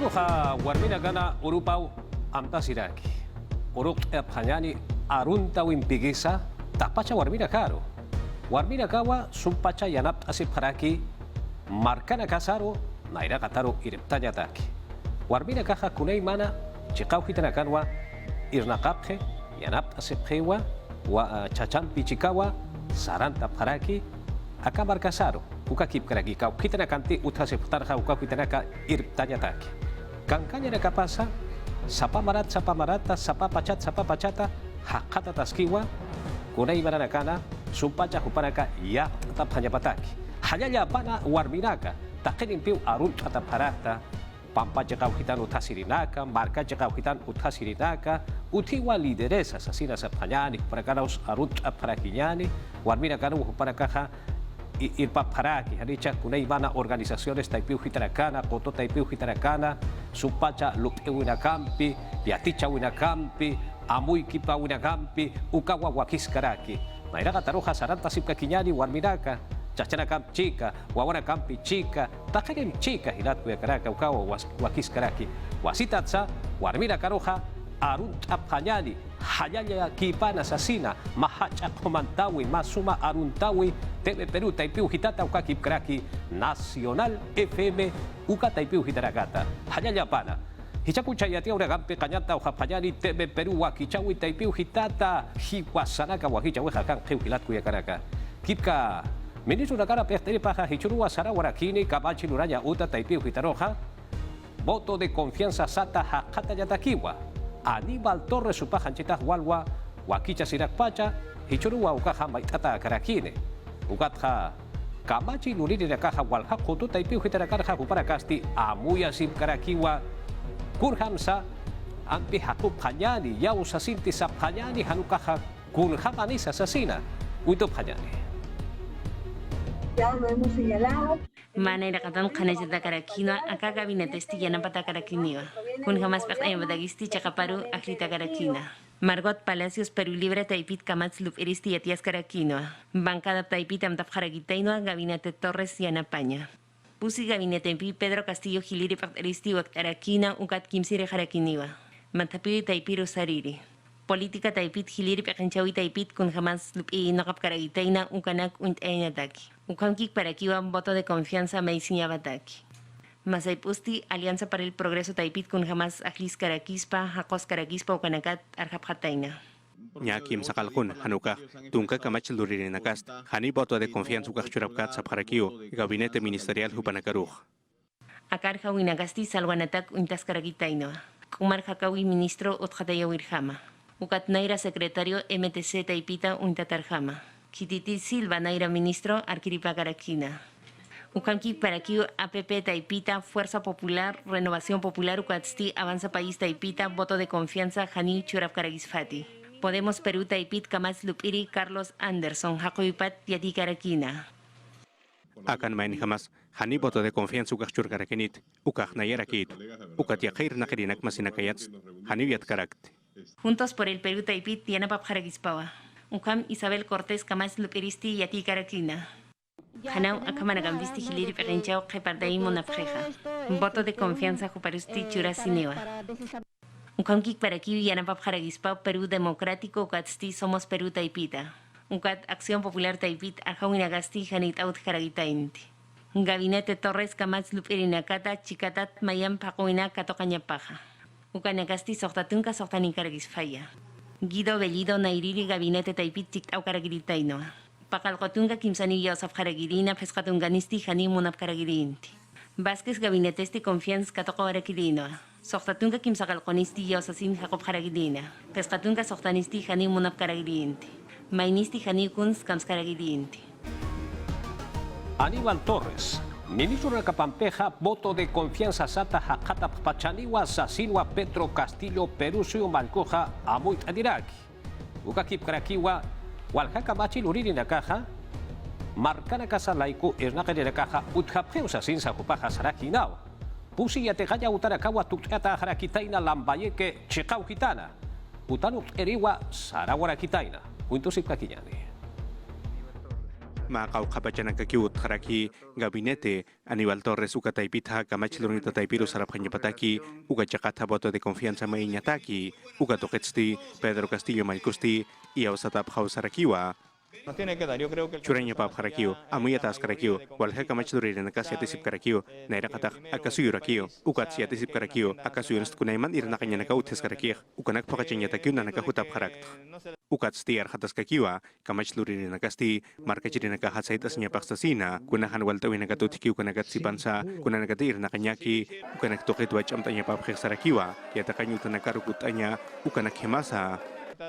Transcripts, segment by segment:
Hichuruja warmina gana urupau amta siraki. Uruk phanyani arunta wimpigisa tapacha warmina karo. Warmina kawa sumpacha yanap asip haraki markana kasaro naira kataro ireptanya taki. Warmina kaha kunay mana chikau hitana kanwa irnaqapje yanap asip hewa wa chachampi chikawa saranta haraki akamar kasaro. Uka kip karagi kau kita nak kanti utha se putarha uka kita nak irptanya taki. Kangkanya nak kapasa sapa marata sapa pacata hakata taskiwa kunai mana nakana sumpacha hupanaka ya tetap hanya pataki. Hanya ya pana warminaka takin impiu arun atap harata pampa jekau hitan utha sirinaka marka jekau hitan utha sirinaka utiwa lideresa sasina sapanyani para kanaus arun aparakinyani warminaka nu hupanaka irpa paraki haricha kunay mana organizaciones taipiu hitarakana koto taipiu hitarakana supacha lupewina kampi yaticha wina kampi amui kipa wina kampi ukawa wakis karaki nairaka taruja saranta sipka kinyani warminaka chachana kamp chica wawana kampi chica takerim chica hilat kuya karaka ukawa wakis karaki wasitatsa warmina karuja arun apanyani hayanya kipana sasina mahacha komantawi masuma aruntawi TV Perú taipiu hitata uka kipkraki Nacional FM uka taipiu hitarakata hayanya pana hichakucha yatia uragampe kanyata uhapanyani TV Perú wakichawi taipiu hitata hiwasanaka wakichawi hakan hilat kuya karaka kipka ministro nakara pehteri paja hichurua sara warakini kabachi luranya uta taipiu hitaroja voto de confianza sata hakata yatakiwa Aníbal Torres supajanchita walwa wakicha sirakpacha hichurua ukaha maitata karakine ukatha kamachi lulini nakaha walha kutu taipiu hitarakaraha huparakasti amuya sim karakiwa kurhamsa ampi hakup hanyani yau sasinti sap hanyani hanukaha kunhamani sasasina uitop hanyani. Ya lo hemos señalado. Manera katan kanajata karakino aka gabinete stiyana pata karakiniwa kun jamás pekta badagisti chakaparu aklita karakina Margot Palacios Perú Libre taipit kamats lup eristi yatias karakinoa bancada taipit amtap jaragitainoa gabinete Torres Yanapaña pusi gabinete pi Pedro Castillo Giliri pekt eristi wakt arakina ukat kimsire jarakiniwa matapi taipiru sariri política taipit Giliri pekenchawi taipit kun jamás lup nakap karagitaina ukanak unt einataki Ukankik para kiwa voto de confianza Meisinya Bataki. Masaipusti Alianza para el Progreso Taipit kun jamás Aklis Karakispa, Hakos Karakispa Ukanakat Arjapjataina. Ñakim sakalkun hanuka tunka kamachil durinakast hani voto de confianza ukachurapkat sapharakio gabinete ministerial hupanakaruj. Akarja winagasti salwanatak untas karakitaino. Kumar Hakawi ministro Otjataya Wirjama. Ukatnaira secretario MTC Taipita Untatarjama. Kititi Silva Naira ministro Arquiripa Karakina. Ukamki Parakiu APP Taipita Fuerza Popular Renovación Popular Ukatsti Avanza País Taipita Voto de Confianza Hani Churap Karagisfati. Podemos Perú Taipit Kamats Lupiri Carlos Anderson Jacobipat Yati Karakina. Akan main jamás hani voto de confianza ukachur karakinit ukaj nayarakit ukatiakir nakirinak masinakayats hani viat karakt. Juntos por el Perú Taipit Yanapap Karagispawa. Ukam Isabel Cortés Kamats Luperisti Yati Karakina. Hanau Akamanagambisti Hiliri Perenchao Keparday Monafreja. Voto de confianza Juparusti Churasinewa. Ukam Kik Parakiu Yanapap Jaragispao Perú Democrático Ukatsti Somos Perú Taipita. Ukat Acción Popular Taipit Arjawinagasti Hanit Out Jaragitainti. Gabinete Torres Kamats Luperinakata Chikatat Mayam Pakuina Katokañapaja. Ukanagasti Soktatunka Soktani Karagisfaya. Guido Bellido Nairiri Gabinete Taipit Tiktau Karagiritaino. Pakalkotunga Kimsani Yosaf Karagirina Pescatunganisti Hani Munap Karagirinti. Vázquez Gabinetesti Confianz Katoko Arakirino. Soktatunga Kimsakalkonisti Yosasin Jacob Karagirina. Pescatunga Soktanisti Hani Munap Karagirinti. Mainisti Hani Kunz Kams Karagirinti. Aníbal Torres ministro de Capampeja, voto de confianza sata hakata pachaniwa sasinwa Petro Castillo Perusio Malcoja amuit adiraki. Ukakip karakiwa walhaka machi luriri nakaja marcana casa laiku irnakari nakaja uthapeu sasin sa kupaja sarakinao. Pusi yategaya utarakawa tuktata harakitaina lambayeke chekau kitana. Utanuk eriwa sarawara kitaina. Untusip kakinyani. Makau kabacanan kakiut haraki gabinete Aníbal Torres uka taipita kamachilunita taipiru sarap kanyapataki uka Jakarta voto de confianza mainyataki uka toquetsti Pedro Castillo Malcusti y ausatap hausarakiwa Nos tiene que dar, yo creo que el Churanya pap karakio, amuya tas karakio, walha kamachiluri na kasi atisip karakio, naira katak akasuyo rakio, ukat si atisip karakio, akasuyo kunaiman irna kanya nakautes karakio, ukanak pakachanya takyo na nakahutap karakt. Ukat stiar hatas kakiwa, kamachiluri na kasti, marka chiri nakahasaitas niya paksasina, kunahan waltawi nakatutiki ukanakat si pansa, kunanagatir na kanyaki, ukanak tokit wach amtanya pap sarakiwa, yata kanyuta nakarukut anya, ukanak himasa,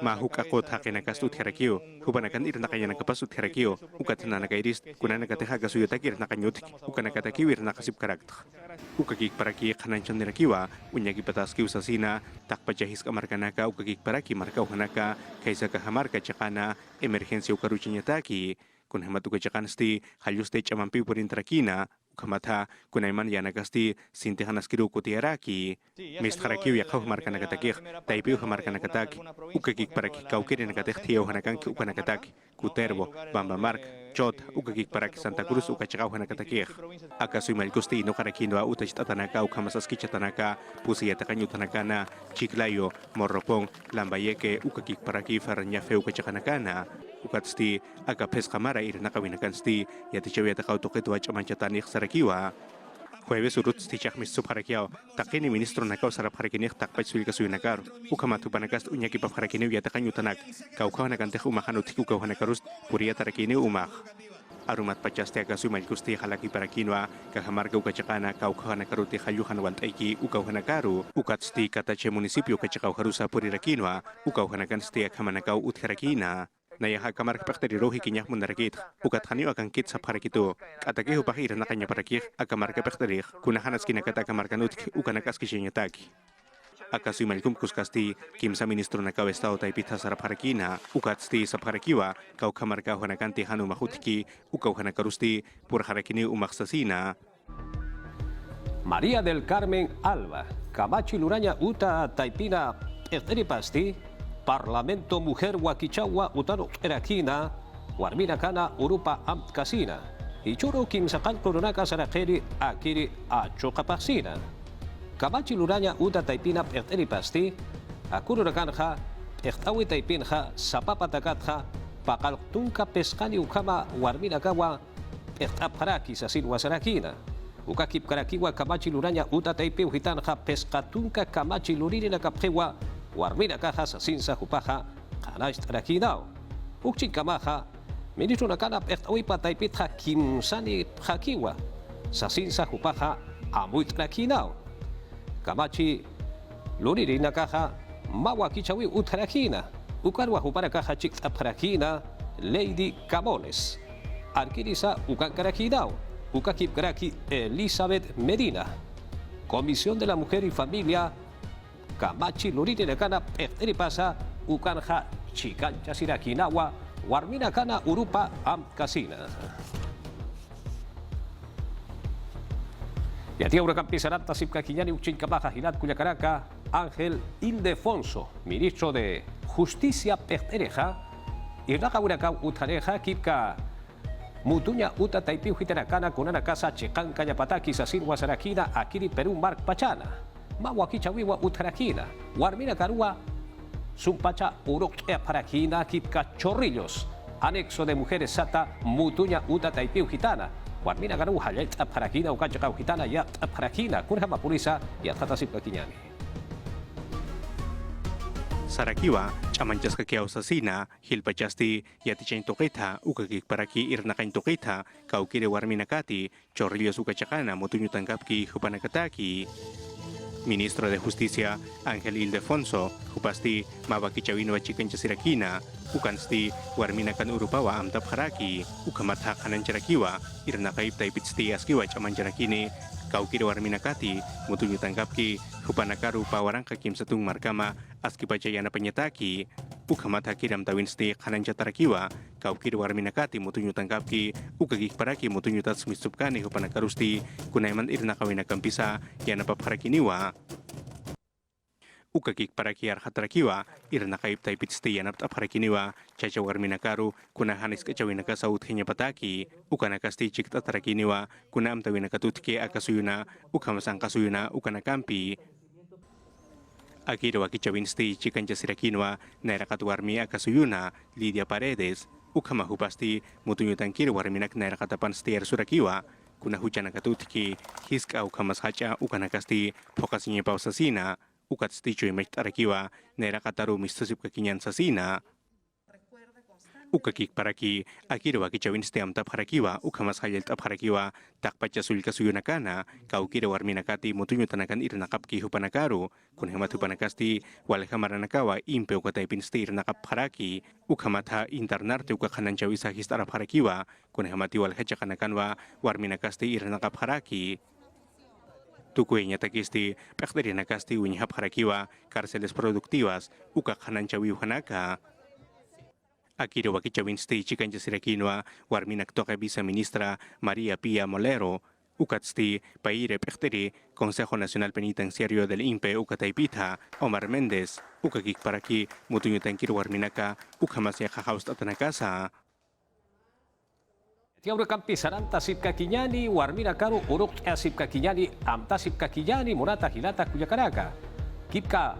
mahuk akot hakin nakastut karakio, hubanakan irna kanya nakapasut karakio, ukat na nakairis, kunanagateha gasuyo takir nakanyutik, ukanakatakiwir nakasip karakt. Ukakik paraki kananchan nirakiwa, unyagi patas kiusasina, takpajahis kamarkanaka, ukakik paraki marka uhanaka, kaisa kahamarka chakana, emergensia ukaruchinya taki, kun hamatuka chakansti, halyuste chamampi purintarakina, ukamata, kunaiman yanagasti, sinti hanaskiru kutiaraki, mistarakiw yakau marka nakatakik, taipiw hamarka nakatak, ukakik paraki kaukiri nakatek tiyaw hanakan ukanakatak, kuterbo, bambamark, chot, ukakik paraki Santa Cruz ukachakaw hanakatakik. Akasoy malgusti no karakinoa utach tatanaka ukamasaski chatanaka, pusiyatakanyo tanakana, chiklayo, morropong, lambayeke, ukakik paraki faranyafe ukachakanakana, ukatsti agapes kamara ir nakawinakansti yatichawiyata kautoketu achamanchatanik sarakiwa jueves urut stichak missup harakiao takini ministro nakaw sarap harakinik takpach suil kasuy nakar ukamatu panakast unyaki pap harakini yatakanyutanak kaukaw nakanteh umahanut kukaw hanakarus puriya tarakini umak arumat pachaste akasuy malkusti halaki parakinwa kahamarga ukachakana kaukaw nakaruti halyuhan waltaiki ukaw hanakaru ukatsti katache munisipyo kachakaw harusa purirakinwa ukaw hanakansti akamanakaw utharakina Nayaha kamar kapakteri rohi kinyak mundarakit, ukat hanyo akan kit sa parakito, atake hupahir na kanya parakik, akamar kapakteri, kunahanas kinakata kamar kanut, ukanakas kishinyataki. Akasoy malkum kuskasti, kim sa ministro na kawestao taipita sa parakina, ukat sti sa parakiwa, kau kamar kahanakanti hanu mahutiki, ukaw hanakarusti, pur harakini umaksasina. María del Carmen Alba, Camachi Luraña Uta Taipina Pasti, Parlamento Mujer Wakichawa Utano Erakina, Warmina Kana Urupa Amt Kasina, Ichuro Kim Sakan Kurunaka Sarakeri Akiri Achokapasina. Camachi Luraña Uta Taipina Pasti, Akururakanha, Ektawi Taipinha, Sapapatakatha, Pakaltunka Pescani Ukama, Warmina Kawa, Ektaparaki Sasin Wasarakina. Ukakip Karakiwa Camachi Luraña Uta Taipi Hitanja Pescatunka Camachi Lurina Kaphewa, Warmina kaha sa sinsa hupaha kanais tarakinao. Ukchin kamaha, ministro na kanap ektawi pataypitha kimsani hakiwa sa sinsa hupaha amuit tarakinao. Kamachi luriri na kaha mawakichawi utarakina. Ukarwa hupara kaha chik taparakina Lady Camones. Arkirisa ukankarakinao. Ukakip karaki Elizabeth Medina. Comisión de la Mujer y Familia Camachi Luriti Nekana Pehteri Pasa Ukanja Chikancha Sirakinawa Warmina Kana Urupa Am Kasina. Yatia Huracán Pisaranta Sipkaquiñani Uchin Kabaja Hilat Cuyacaraka Ángel Ildefonso, ministro de Justicia Pechtereja Irnaja Huracán Utareja Kipka Mutuña Uta Taipiu Hiterakana Kunana Casa Chikanka Yapataki Sasir Wasarakina Akiri Perú Mark Pachana Mawakichawiwa Utarakina, Warmina Karua, Sumpacha Uruk Parakina, Kipka Chorrillos, anexo de mujeres Sata, Mutuña Uta Taipiu Gitana, Warmina Garu, Hayet Parakina, Ukachakau Gitana, Ya Parakina, Kurhama Purisa, Yatatasipa Kiñani. Sarakiwa, chamanchas kakiaw sa sina, hilpachasti, yatichain tokita, ukakik paraki irnakain tokita, kaukire Warmina Kati, Chorrillos Ukachakana, Mutuñutan Kapki, Hupanakataki. Ministro de Justicia Ángel Ildefonso, Hupasti, Mabakichawino Chikancha Sirakina, Ukansti, Warmina Kan Urupawa Amtap Haraki, Ukamata Kanan Charakiwa, Irnakaip Taipitsti Askiwa Chamancharakini, Kaukiri Warmina Kati, Mutuñu Tangkapki, Hupanakaru Pawarangka Kim Satung Markama, Askipachayana Penyataki, Ukamata Kiram Tawinsti Kanan Chatarakiwa, Kaukiri Warmina Kati, Mutuñu Tangkapki, Ukagik Paraki, Mutuñu Tatsmisupkani, Hupanakarusti, Kunaiman Irnakawina Kampisa, Yana Papharakiniwa. ukakik paraki arhatrakiwa irna kaip taipit stiyanap tapharakiniwa chacha warmina karu kuna hanis kachawina ka saut hinya pataki ukana kasti chikta tarakiniwa kuna amtawina katutke akasuyuna ukamasang kasuyuna ukana kampi Akira wakichawin sti chikan jasirakinwa naira katuwarmi akasuyuna Lidia Paredes ukama hupasti mutunyutan kiri warminak naira katapan stier surakiwa kuna huchana katutki hiska ukamas hacha ukana kasti pokasinya pausasina ukat sticho imech tarakiwa naira kataru mistusip kakinyan sasina ukakik paraki akira wakichawin sti amtap harakiwa ukamas hayal tap harakiwa takpacha sulka suyunakana kau kira warminakati mutunyutanakan irnakapki hupanakaru kun hemat hupanakasti walhamaranakawa impe ukataipin sti irnakap haraki ukamatha internarte ukakanan chawisa histarap harakiwa kun hemati walhachakanakanwa warminakasti irnakap haraki Tukuenya takisti pekderi kasti unyhap harakiwa cárceles productivas uka kanan chawi hanaka. Akira wakichawin sti chikan jasirakinwa warminak toka bisa ministra María Pía Molero ukat sti paire pekderi Consejo Nacional Penitenciario del INPE ukataipita Omar Méndez ukakik paraki mutunyutan kir warminaka ukamasya hahaus tatanakasa. Tiaura kampi saranta sip kakinyani warmina karu uruk sip kakinyani amta sip kakinyani morata hilata kuyakaraka. Kipka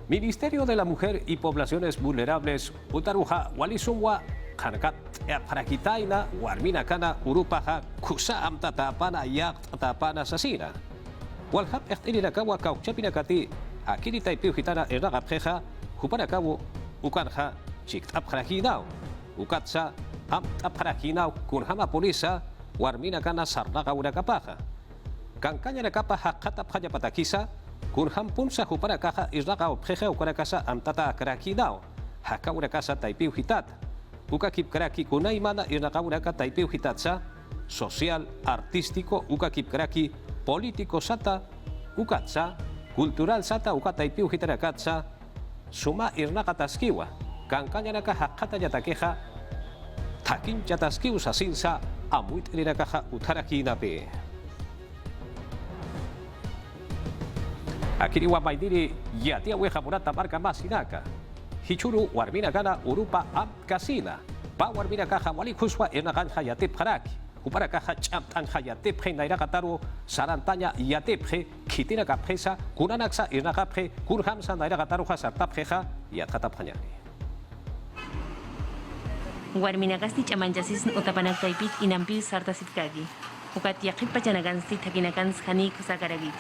Ministerio de la Mujer y Poblaciones Vulnerables utaruja walisumwa kanakat parakitaina warmina kana urupaha kusa amta tapana yak tapana sasina. Walhap ehtilina kawa kauchapina kati akiri taipiu hitana eragapjeja hupana kawu ukanha chiktap karakinao ukatsa am tapharakinaw kun hama polisa warmina kana sarnaga una kapaja kankanya na kapaja kataphaja patakisa kun hampun sa hupara kaha israga objeja ukara kasa am tata karakinaw haka una kasa taipiu hitat uka kip karaki kunay mana irnaga una ka taipiu hitat sa social artístico uka kip karaki político sata ukatsa kultural sata uka taipiu hitarakatsa suma irnaga taskiwa kankanya na kaha kata yatakeja takin jataski usasinsa amuit irinakaha utaraki nabe. Akiri wabaidiri yatia weja murata marka masinaka. Hichuru warmina gana urupa am kasina. Pa warmina kaha wali kuswa enagan hayatip haraki. Upara kaha chamtan hayatip he nairakataru sarantanya yatiphe kitina kapesa kunanaksa irnakaphe kurhamsa nairakataru hasartapheja yatkatapanyani. Warminakasti chamanchasis utapanak taipit inampi sartasit kagi. Ukat yakip pachanagansti takinakans hani kusakaragit.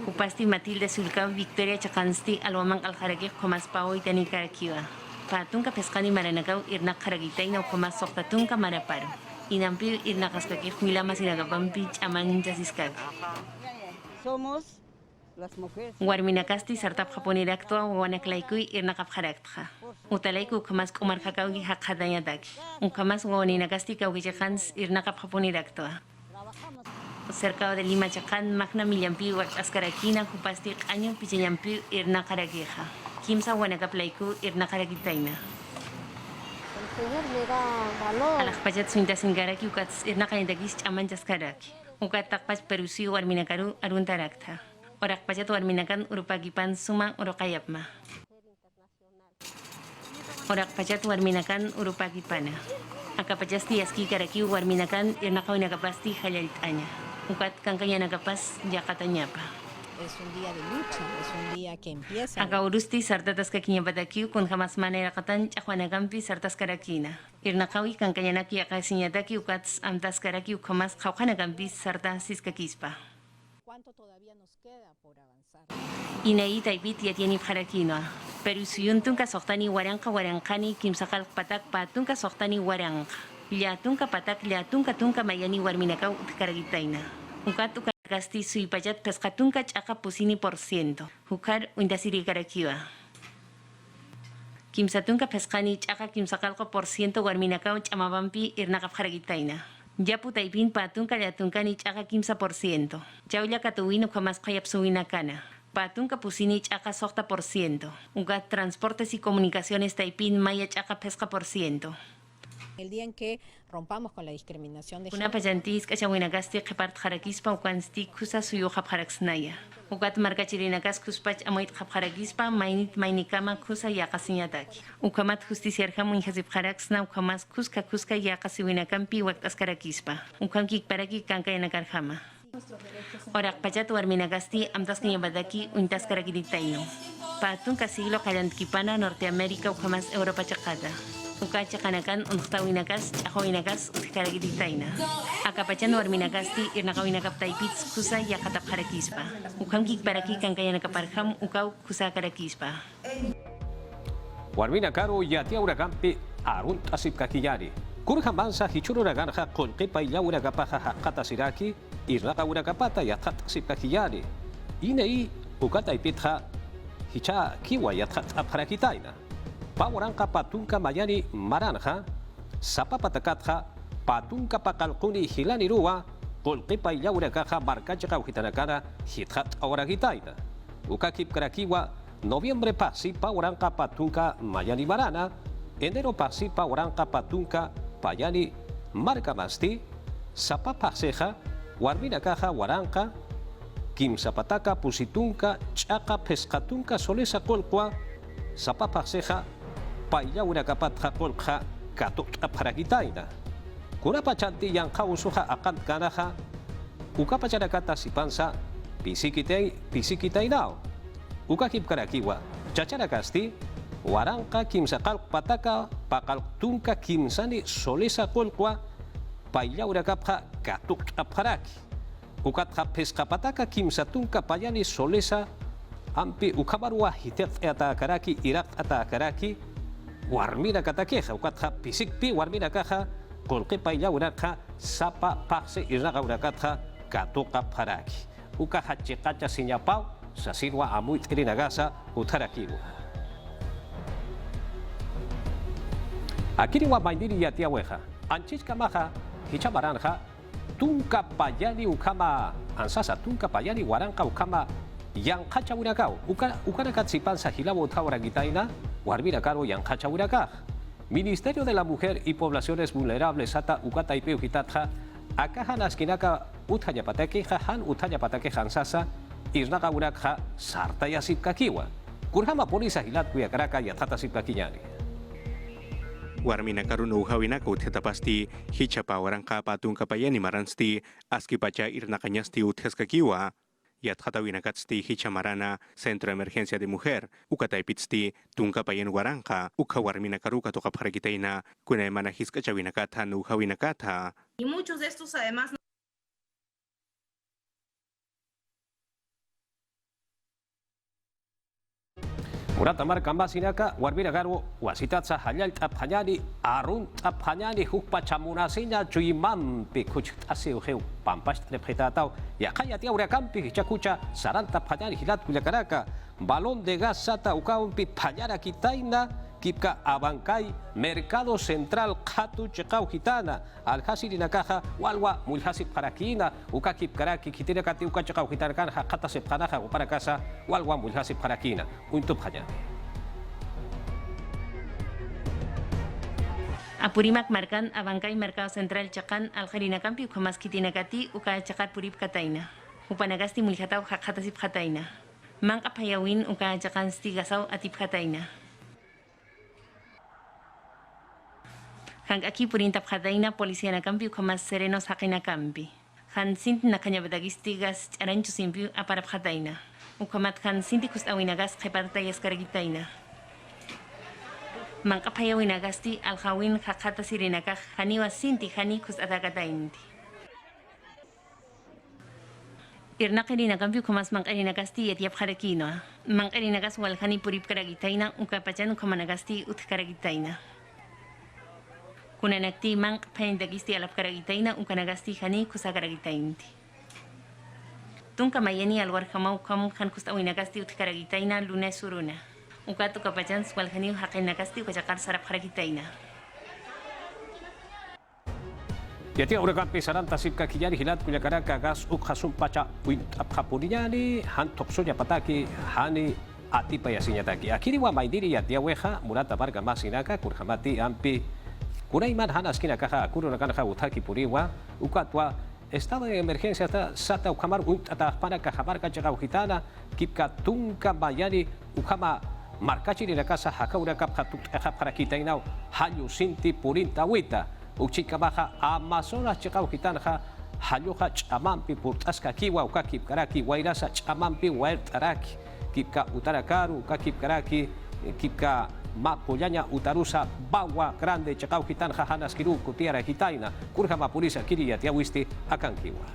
Upasti Matilde Sulka Victoria Chakansti alwamang alharagik komas pao itani karakiwa. Patunka pescani maranagaw irnak karagitay na komas soktatunka maraparo. Inampi irnakaskakik milamas inagabampi chamanchasis kagi. Somos las mujeres. Warminakasti sartap japoniraktua wanaklaykui irnakap harakta. Utalaiku kamas kumar kakaugi hakadanya daki. Kamas waninakasti kaugichakans irnakap japoniraktua. Cercado de Lima Chacán, Magna Millampi, Askarakina, Kupasti, Año, Pichayampi, Irnakarakeja. Kimsa Wanakaplaiku, Irnakaragitaina. El Señor me da valor. Alakpachat Suinta Singaraki, Ukats Irnakanidakis, Chamanchaskaraki. Ukatakpach Perusi, Warminakaru, Aruntarakta. Orakpachat Warminakan, Urupakipan, Suma, Orokayapma. Orakpachat Warminakan, Urupakipana. Akapachasti Aski Karaki, Warminakan, Irnakawinakapasti, Halalitaña. Ukat kankanya nagapas yakatanyapa. Es un día de lucha, es un día que empieza. Akaurusti sartatas kakinyapatakiu kun jamas manera katan chahuanagampi sartas karakina. Irnakawi kankanyanaki akasinyataki ukats amtas karaki ukamas chauhanagampi sartas siskakispa. ¿Cuánto todavía nos queda por avanzar? Inai taipit yatiani parakinoa. Pero suyuntunka sohtani waranka warankani kimsakal patak patunka sohtani waranka. Liatunka patak liatunka mayani warminakaw utkaragitaina. Ukat ukaragasti suipayat pescatunka chaka pusini %. Hukar undasiri karakiwa. Kimsatunka pescani chaka kimsakalko % warminakaw chamabampi irnakapharagitaina. Yapu taipin patunka liatunkani chaka kimsa %. Chawla katuwino kamas kayapsuwinakana. Patunka pusini chaka sokta %. Ukat transportes y comunicaciones taipin maya chaka pesca %. El día en que rompamos con la discriminación de Una pajantis kachawinagasti qipart harakispa ukansti kusa suyo haparaksnaya. Ukat markachirinakas kuspach amoit haparagispa mainit mainikama kusa yaqasiñataki. Ukamat justiciarjam inhasip haraksna ukamas kuska yaqasiwinakampi waktaskarakispa. Ukamkik paraki kankayanakarjama. Orak pachat warminagasti amtaskanyabadaki uintaskarakiritaino. Patun kasiglo kayantkipana Norteamérica ukamas Europa chakata. Uka chakanakan untawinakas chakawinakas utkaragititaina. Akapachan warminakasti irnakawinakaptaipits kusa yakatapharakispa. Ukam kikparaki kankayanakaparham ukaw kusa karakispa. Warmina karo yatia uragampi arunt asip kakiyari. Kurha mansa hichuru raganha kolqipa illa uragapaha haqata siraki irnaqa uragapata yatat asip kakiyari. Inei ukata ipitha hicha kiwa yatat apharakitaina. Pawaranka patunka mayani maranja, sapa patakatja, patunka pakalkuni hilani rua, kolqipa illaurakaja markachaqa uhitanakana hithat auragitaina. Ukakip karakiwa, noviembre pasi pawaranka patunka mayani marana, enero pasi pawaranka patunka payani markamasti, sapa paseja, warminakaja waranka, kimsapataka pusitunka, chaka pescatunka solesa kolqua, sapa paseja, paya una kapat hakolha katuk aparagitaina. Kuna pachanti yang kausuha akan kanaha uka pacana kata si pansa pisikitainao. Uka kip karakiwa cacana kasti warangka kimsa kalk pataka pakal tungka kimsani solesa kolkwa paya una kapha katuk aparaki. Ukat hapes kapataka kimsa tungka payani solesa ampi ukabarwa hitet ata karaki irak ata karaki warmina katakeja ukatja pisikpi warmina kaja kolqipa illauraka sapa pakse irnaqa urakatja katuqa pharaki uka hachiqacha siñapau sasirwa amuy t'irinagasa utarakiwa akiriwa maindiri yatiaweja anchichka maja hichamaranja tunka payani ukama ansasa tunka payani waranqa ukama yang kaca urakau ukana katsipan sahilabo tauragitaina warmina karo yang kaca urakah Ministerio de la Mujer y Poblaciones Vulnerables ata ukata ipe uhitatja akahan askinaka uthayapatake han uthayapatake hansasa irnaqa urakha sarta yasip kakiwa kurhama polisa hilat kuya karaka yatata sip kakinyani Warmina karo no uhawinaka uthetapasti hichapa waranqa patunka payani maransti aski pacha irnaqañasti uthaskakiwa Yathatawinakatsti hichamarana Centro de Emergencia de Mujer, ukataipitsti tunka payen waranqa, ukawarmina karuka toqapharagitaina, kunaymana hiskachawinakatha nuhawinakatha. Y muchos de estos además Murata marka masinaka warmina karo wasitatsa halal taphañani arun taphañani hukpa chamunasiña chuyimampi kuchitasi ujeu pampash repjetatao yakaya tia urakampi hichakucha saran taphañani hilat kuyakaraka balón de gas sata ukaumpi phañara kitaina kipka abankay mercado central khatu chekau hitana alhasiri nakaja walwa mulhasip parakina ukakip karaki kitina kati ukachekau hitana kan hakata sepkanaja upara casa walwa mulhasip parakina untuk haja Apurimak markan abankay mercado central chakan aljarina kampi ukamas kitina kati uka chakar purip kataina upanagasti mulhatau hakhatasip kataina mang apayawin uka chakan stigasau atip kataina Han aquí purinta pjadaina policía na campi ukamas serenos haqina campi. Han sinti na kanyabadagistigas charancho simpi apara pjadaina. Ukamat han sinti kustawinagas qeparta yaskaragitaina. Mankapayawinagasti alhawin haqata sirinakaj haniwa sinti hani kustatagatainti. Irnaqirina campi ukamas manqarinagasti yatiap harakino. Manqarinagas walhani purip karagitaina ukapachan ukamanagasti utkaragitaina. Kunanakti mang paindagisti alap karagitaina ukanagasti hani kusakaragitainti. Tunka mayani alwarhamau kam kan kustawinagasti utkaragitaina lunes suruna. Ukatu kapachan swalhani haqinagasti ukachakar sarap karagitaina. Yatia urakampi saranta sip kakiyani hilat kuyakaraka gas ukhasum pacha uint aphapunyani han toksonya pataki hani ati payasinya taki. Akiri wa maindiri yatia weja murata barga masinaka kurhamati ampi Kunaiman hanas kina kaha kuruna kana utaki puriwa ukatwa estado de emergencia sata ukamar utata para kahamar kachaka ukitana kipka tunka bayani ukama markachi na casa hakaura kaphatut para kita inau halu sinti purinta wita uchika baja amazonas chaka ukitana haluha chamampi purtaska kiwa ukakip karaki wairasa chamampi wairtaraki kipka utarakaru ukakip karaki kipka mapollanya utarusa bawa grande chakau hitan hahanas kiru kutiara hitaina kurha mapulisa kiriya tiawisti akan kiwa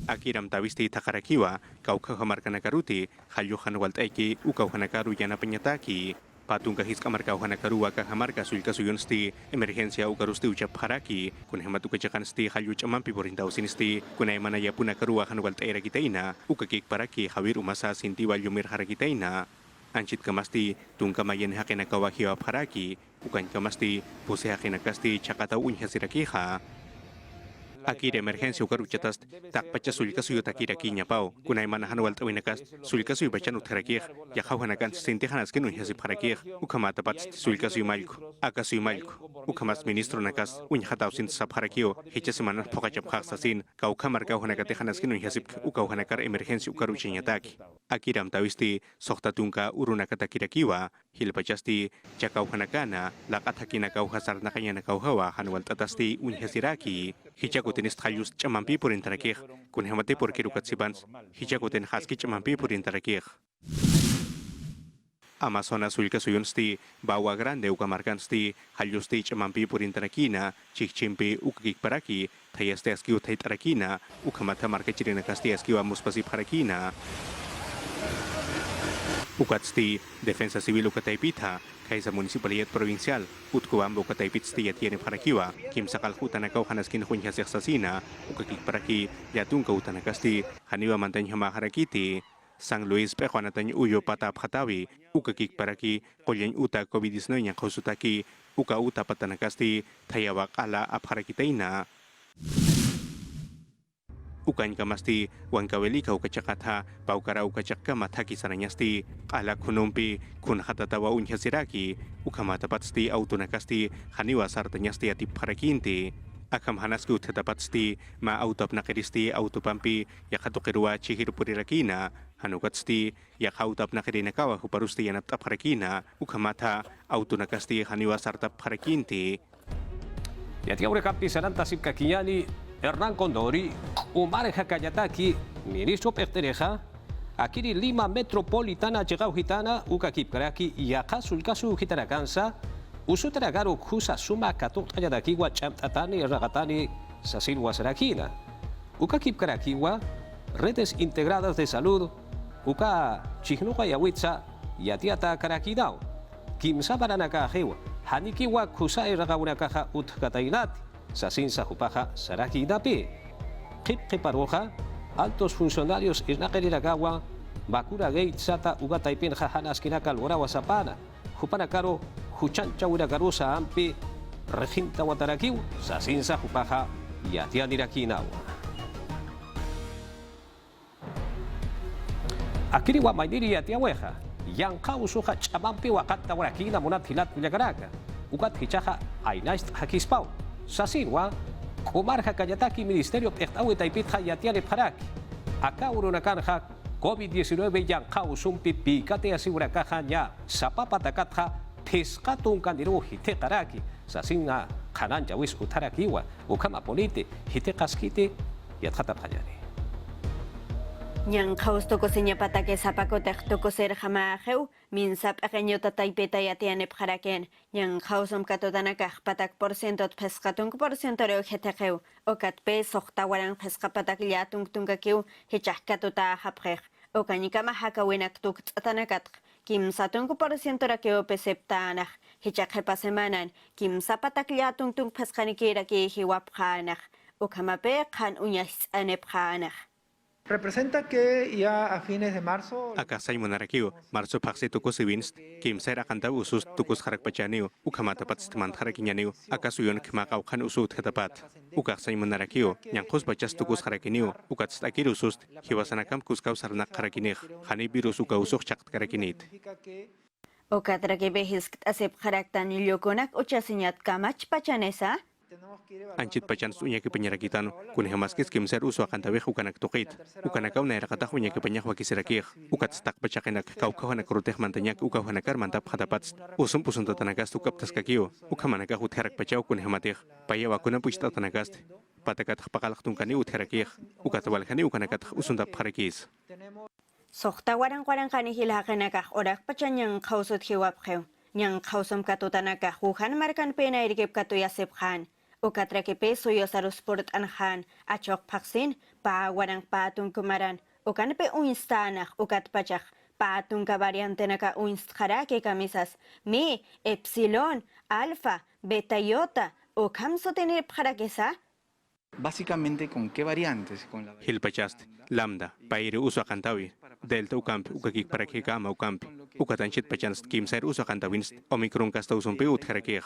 Akiram tawisti takarakiwa kau kamarkana karuti haluhan waltaiki ukau hanakaru yana penyataki patung kahis kamar kau hanakaru kamarka sulka suyunsti emergencia ukarusti ucap haraki kun hemat ukajakan sti halu chamampi porintau sinisti kunai mana ya puna karu han waltaira kitaina ukakik paraki hawir umasa sinti walyumir harakitaina Anchit kamasti tungka mayen hakena kawahiwa paraki ukan kamasti puse hakena kasti chakata unya sirakiha Akir emergensia ukaru chatas tak pacha sulka suyo takira kinya pau kunai mana hanwal tawinakas sulka suyo bachan utharakih ya khawhanakan sinti hanas kenu hasi parakih ukamata pat sulka suyo malku akasuyo malku ukamas ministro nakas unya hataw sin sa parakio hicha semana pokachap khaksasin kau kamar kau hanakate hanas kenu hasi ukau hanakar emergensia ukaru chinyataki Akiram tawisti sokta tungka uruna kata kirakiwa hilpachasti chakau hanakana lakat hakina kau hasar nakanya na kau hawa hanwal tatasti unhasiraki hichakuten isthayus chamampi por interakih kun hamate por kirukat sibans hichakuten haski chamampi por interakih Amazonas sulka suyunsti bawa grande ukamarkansti halyusti chamampi por interakina chichimpi ukakik paraki tayaste aski utai tarakina ukamata marka chirina kasti aski wa muspasi parakina Ukatsti Defensa Civil Ukataipita, Kaisa Municipalidad Provincial, Utkuambo Ukataipitsti Yatiene Parakiwa, Kim Sakal Hutanakau Hanaskin Hunya Sasina, Ukakik Paraki, Yatunka Utanakasti, Haniwa Mantanya Maharakiti, San Luis Pejuanatany Uyo Pata Hatawi, Ukakik Paraki, Koyen Uta COVID-19 yang Hosutaki, Uka Uta Patanakasti, Tayawak Ala Apharakitaina. Ukan kamasti wankawelika ukachakatha paukara ukachakka mathaki saranyasti ala kunumpi kun hatatawa unyasiraki ukamatapatsti autonakasti haniwa sartanyasti ati parakinti akam hanaski utatapatsti ma autapnakiristi autopampi yakatukerua chihirupurirakina hanukatsti yakautapnakirinakawa huparusti yanaptaparakina ukamata autonakasti haniwa sartaparakinti Yatia urekampi sananta sipkakinyani Hernán Condori, Umar Hakayataki, ministro Pertereja, Akiri Lima Metropolitana Chegau Gitana, Ukakip Karaki, Yakasul Kasu Gitanakansa, Usutaragaru Kusa Suma Katuk Ayadakiwa Chamtatani Ragatani Sasilwa Sarakina, Ukakip Karakiwa, Redes Integradas de Salud, Uka Chignuka Yawitza, Yatiata Karakidao, Kimsa Baranaka Hewa, Hanikiwa Kusa Ragaunakaja Utkatainati. Sasin Sajupaja Saraki Dapi, Kip Paroja, altos funcionarios Isnakeriragawa, Bakura Gate Sata Ugataipin Jahanas Kinakal Urawa Zapana, Jupanakaro, Juchancha Uragarusa Ampi, Reginta Watarakiw, Sasin Sajupaja, Yatianiraquinawa. Akiriwa Maidiri Yatiaweja, Yankau Suja Chamampi Wakata Warakina Monat Hilat Villagaraca, Ugat Hichaja Ainaist Hakispau. Sasinwa, Omar Hakayataki, Ministerio Pektawe Taipit Hayatiane Paraki. Acá Urunakanja, COVID-19 Yankau Sumpi Pikate Asiburacaja Ya, Sapapa Takatja, Pescatun Candiru Hite Karaki, Sasinga, Hananja Wis Utarakiwa, Ukama Polite, Hite Kaskite, Yatata Payani. Yankau Stoko Señapata que Zapaco Tectoco Ser Jamajeu, Minsap Ageñota Taipeta Yatiane Paraken, Yankau Som Catodanaka, Patak % Pescatung % Heteu, Okatpe, Sochtawaran Pescapatak Yatung Tungakiu, Hichakatuta Haprej, Okanikama Hakawinak Tuk Tanakat, Kim Satung % Rakeo Peseptanach, Hichakepa Semanan, Kim Zapatak Yatung Tung Pescanikira ki Hiwaphanach, Okamape, Kan Unyas Anephanach. Representa que ya a fines de marzo... Acá Simon Arakiu, marzo paxe tukus winst, kim ser akanta usus tukus harak pachaniu, ukamata pat stiman harakinyaniu, acá suyon kmakau kan usut hetapat. Uka Simon Arakiu, nyankos bachas tukus harakiniu, ukat stakir usus, hiwasanakam kuskau sarnak harakinih, hani birus uka usuk chakt harakinit. Okatra que behis asep karaktan yokonak uchasinyat kamach pachanesa. Anchit pachan unya ke penyerakitan kun hemaskis kimser usu akan tawe ukanak tukit ukanakaw na rakata unya ke penyah wakiserakih ukat stak pacakenak kau kahanak ruteh mantanyak ukahanakar mantap hadapat usum pusun tatanagas tukap taskakio ukamanaka utherak pacau kun hematih paya wakuna puista tanagas patakat pakalak tungkani utherakih ukatawalkani ukanakat usundap harakis Sokta warang kani hilakanakah orak pacanyang kausut hiwapkew nyang kausum katutanakah huhan markan pena irikip katuyasip khan Ukatra que peso yo sarusport anhan achok paksin pa warang patung kumaran ukan pe uinstanach ukat pachak patung ka variante naka uinstkhara ke camisas mi epsilon alfa beta iota ukam sostener para que sa Básicamente, ¿con qué variantes? Con la Hilpachast, lambda, paire uso akantawi, delta ukamp, ukakik para que gama ukamp, ukatanchit pachans kimser uso akantawins, omicron kasta usumpe utharakih.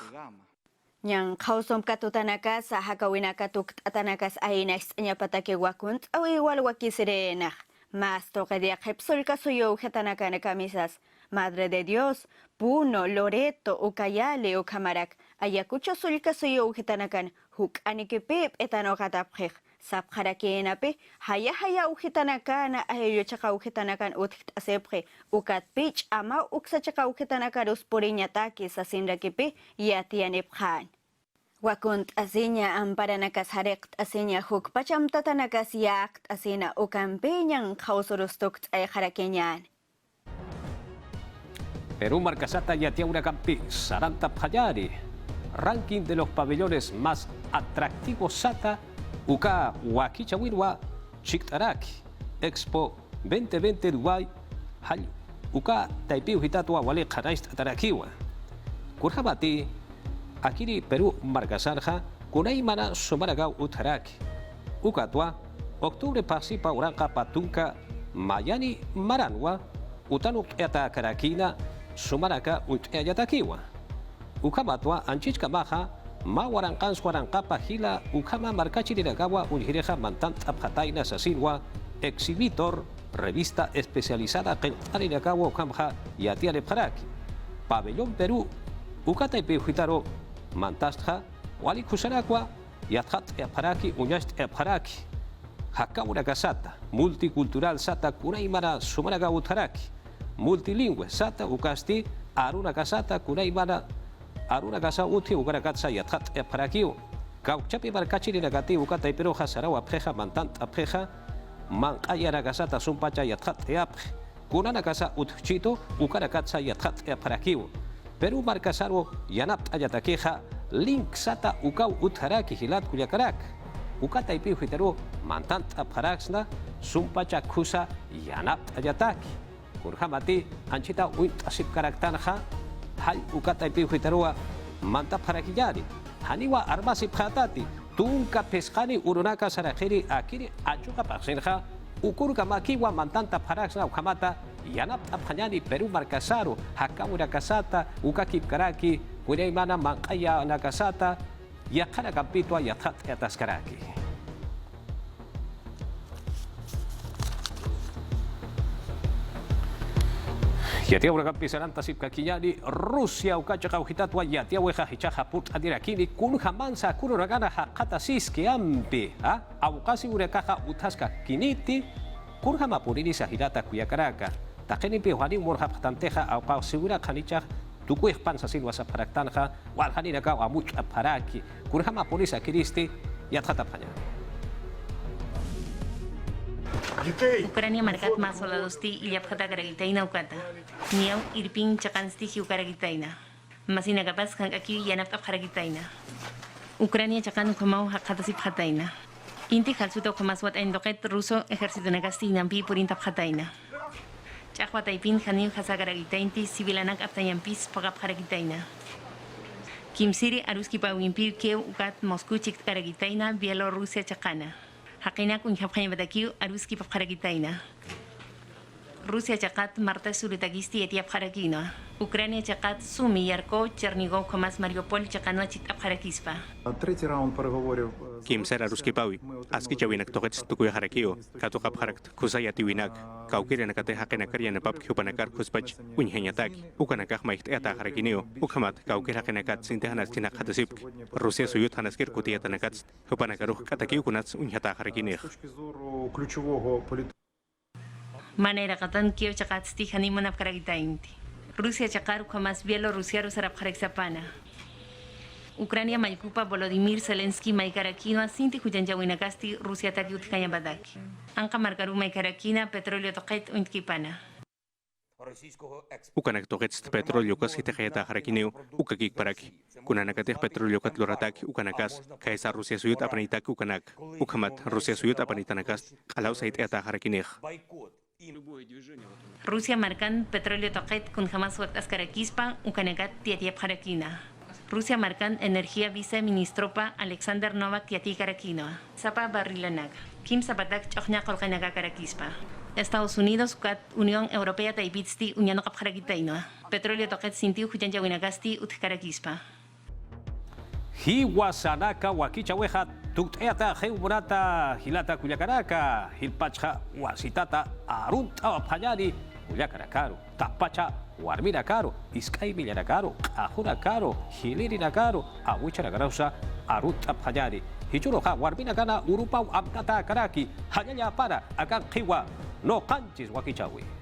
Nyang kausum katutanaka sa hakawinaka tuktanakas ainex nya patake wakunt awi wal wakisirenach. Mas toque de akepsul kasuyo ujetanaka na camisas. Madre de Dios, Puno, Loreto, Ucayale, Ucamarak, Ayacucho sulka suyo ujetanakan, huk anikipip etanokatapjej. Sapjarakenape, haya ujetanakana, ayo chaka ujetanakan utkt asepje, ukat pich ama uksa chaka ujetanakarus poriñataki sasinrakipe, yatianepjan. Wakunt asinya amparanakas harekt asinya huk pacham tatanakas yakt asina ukampeñan kausurustukt ay harakenyan. Perú Marcasata Yatiaura Campi, Saranta Payari, ranking de los pabellones más atractivos Sata, Uka Wakichawirwa, Chiktaraki, Expo 2020 Uruguay, Hal, Uka Taipei Hitatua Wale Kanaist Atarakiwa, Kurjabati, Akiri Perú Marcasarja, Kunaimana Sumaragau Utaraki, Ukatua, Octubre Pasipa Uranca Patunca, Mayani Maranwa, Utanuk Eta Karakina, Sumaraka Uyatakiwa. Ukamatwa Anchichka Maha, Mawarankan Swaranka Hila, Ukama Marcachiragawa, Unjireja Mantant Abhataina Sasilwa, Exhibitor, revista especializada que Arinagawa Ukamha y Atiare Paraki. Pabellón Perú, Ukata Pejitaro, Mantastha, Wali Kusarakwa, Yathat Paraki, Unyast Paraki. Hakaura Kasata, multicultural Sata Kunaimara Sumaraga Utaraki. Multilingüe, Sata, Ukasti, Aruna Kasata, Kunaimana, Aruna Kasa Uti, Ugarakatsa, Yathat, Parakio, Kauchapi Barkachi, Nagati, Ukata y Peroja, Sarawa, Preja, Mantant, Apreja, Mankayara Kasata, Sumpacha, Yathat, Eapre, Kunana Kasa, Utchito, Ugarakatsa, Yathat, Parakio, Perú Marcasaro, Yanap, Ayatakeja, Link Sata, Ukau, Utaraki, Hilat, Kuyakarak, Ukata y Pijitero, Mantant, Aparaxna, Sumpacha, Kusa, Yanap, Ayataki. Kurhamati, Anchita Uint Asip Karaktanja, Hal Ukata y Pijuitaroa, Manta Parakiyari, Haniwa Armasip Hatati, Tunka Pescani, Urunaka Sarajeri, Akiri, Achuka Pasenja, Ukurka Makiwa, Mantanta Paraxna, Ukamata, Yanap Apanyani, Perú Marcasaro, Hakamura Kasata, Ukakip Karaki, Ureimana Mankaya Nakasata, Yakana Campito, Yatat Ataskaraki. Yatiaura Campi Saranta Sipkakiñani, Rusia Ukachaka Ujitatwa Yatiaweja Hichaja Put Adirakini, Kunjamansa Kururagana Hakata Siski Ampi, Aukasi Urekaja Utaska Kiniti, Kurjama Purini Sahirata Kuyakaraka, Tajeni Pijuani Morja Tanteja, Auka Segura Kanicha, Tukuih Pansa Silva Saparaktanja, Walhaniraka Amuch Aparaki, Kurjama Purisa Kiristi, Yatata Paña. Ucrania marcat más soladosti y yapjata karagitaina ukata. Niau irpin chakansti hiukaragitaina. Masina capaz kan aquí yanap apharagitaina. Ucrania chakan komau hakata sipjataina. Inti halsuto komaswat endoket ruso ejército nagastina pi purinta pjataina. Chahwa taipin hanil hasakaragitainti sibilanak aptayampis pagapharagitaina. Kimsiri aruski pawimpir keu ukat Moscú chik karagitaina Bielorrusia chakana. Hakina kun japkanya batakiu aruski papkaragitaina. Rusia chakat Marta Suritagisti etiap harakino. Ucrania chakat Sumi Yarko Chernigov Komas Mariupol chakano chit apharakispa. Третій раунд переговорів Kim sera ruski pawi, aski chawinak tokets tukuy harakio, katukap harakt kusayati winak, kaukiri nakate hakena karya napap kiupanakar kuspach, unhenyatak, ukanakak maikt eta harakinio, ukamat kaukir hakenakat sintehanas tinak hadasip, Rusia suyut hanaskir kutiyatanakat, hupanakaruh katakiu kunats unhata harakinih. з точки зору ключового політичного Manera katan Kiev chakat sti hanimon apharagitainti. Rusia chakar Komas Bielorrusia rusarap haraksapana. Ucrania Maikupa Volodymyr Zelensky Maikarakino Sinti Hujanjawinakasti Rusia Taki Utkanya Badaki. Angka Markaru Maikarakina Petróleo Toket Untkipana. Ukanak tokets petrolio kas hitekayata harakinio, ukakik paraki. Kunanakatih petrolio katluratak ukanakas, kaisa Rusia suyut apanitak ukanak. Ukamat Rusia suyut apanitanakas, alaw sa eta harakinih. Rusia marcan petróleo toket kun Hamas waktas karakispa ukanakat tiatiap harakina. Rusia marcan energía viceministropa Alexander Novak tiati karakino. Sapa barrilanak. Kim Zapatak chokhnya kolkanaga karakispa. Estados Unidos kat Unión Europea taibitsti uniano kapharakitaino. Petróleo toket sintiu hujanjawinagasti utkarakispa. Hiwasanaka wakichaweja tukteata heubonata hilata kuyakaraka hilpacha wasitata arunta panyani kuyakarakaro tapacha warmina karo iskai milyana karo ahuna karo hilirina karo awichana garausa arunta panyani hichuroha warmina kana urupau amtata karaki hanyanya para akan kiwa no kanchis wakichawi.